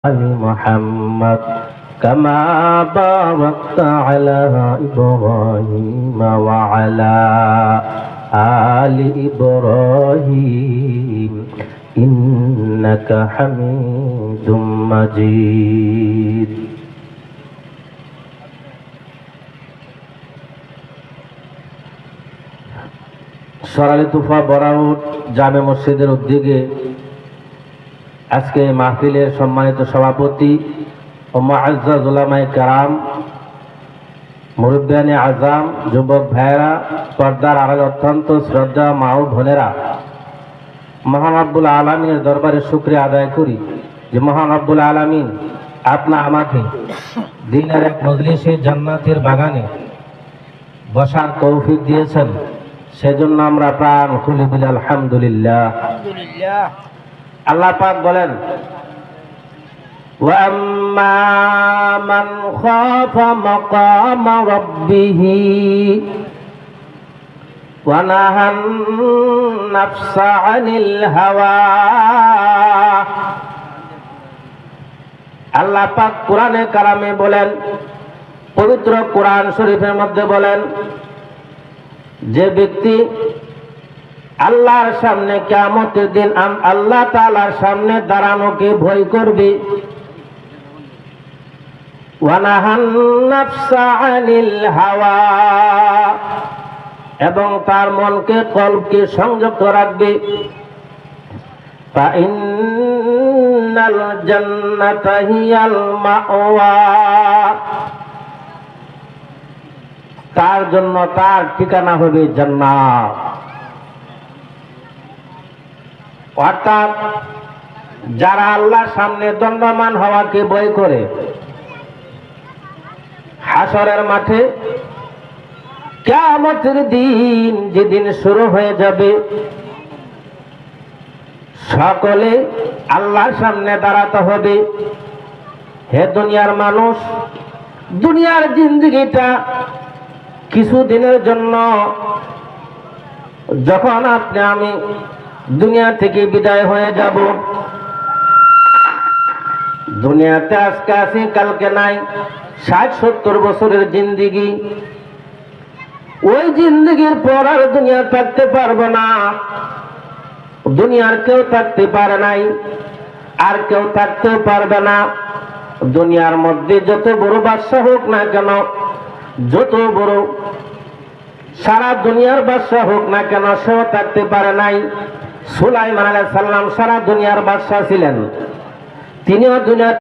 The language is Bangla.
آل محمد كما باركت على إبراهيم وعلى آل إبراهيم إنك حميد مجيد সরালি তুফা বরাউট জামে মসজিদের উদ্যোগে আজকে মাহফিলের সম্মানিত সভাপতি ও মুআজ্জাজ উলামায়ে কেরাম, মুরব্বিয়ানে আজম, যুবক ভাইয়েরা, পর্দার আড়ালে অত্যন্ত শ্রদ্ধা মা ও বোনেরা, মহান রব্বুল আলামিনের দরবারে শুকরিয়া আদায় করি যে মহান রব্বুল আলামিন আপনি আমাকে দিনের এক মজলিসে জান্নাতের বাগানে বসার তৌফিক দিয়েছেন। সেজন্য আমরা প্রাণ খুলে বলি আলহামদুলিল্লাহ। আল্লাহ পাক বলেন, ওয়াম্মা মান খাফা মাকামা রাব্বিহি ওয়া নাহান নাফসা আনিল হাওয়া। আল্লাহ পাক কোরআনে কালামে বলেন, পবিত্র কোরআন শরীফের মধ্যে বলেন, যে ব্যক্তি আল্লাহর সামনে কিয়ামতের দিন আল্লাহ তাআলার সামনে দাঁড়ানোকে ভয় করবে, ওয়া নাহান নাফসা আনিল হাওয়া, এবং তার মনকে কলবকে সংযত রাখবে, ফা ইন্নাল জান্নাতা হিয়াল মাওয়া, তার জন্য তার ঠিকানা হবে জান্নাত। অর্থাৎ যারা আল্লাহর সামনে দণ্ডমান হওয়াকে ভয় করে, হাসরের মাঠে কিয়ামতের দিন যেদিন শুরু হয়ে যাবে, সকলে আল্লাহর সামনে দাঁড়াতে হবে। হে দুনিয়ার মানুষ, দুনিয়ার জিন্দেগিটা কিছুদিনের জন্য, যখন আপনি আমি দুনিয়া থেকে বিদায় হয়ে যাব, দুনিয়াতে আজকে আছি কালকে নাই, ৬০-৭০ বছরের জিন্দেগি, ওই জিন্দেগির পর আর দুনিয়া থাকতে পারবো না। দুনিয়ার কেউ থাকতে পারে নাই, আর কেউ থাকতেও পারবে না। দুনিয়ার মধ্যে যত বড় বাদশা হোক না কেন, যত বড় সারা দুনিয়ার বাদশা হোক না কেন, সেও থাকতে পারে নাই। সুলাইমান আলাইহিস সালাম সারা দুনিয়ার বাদশা ছিলেন, তিনিও দুনিয়া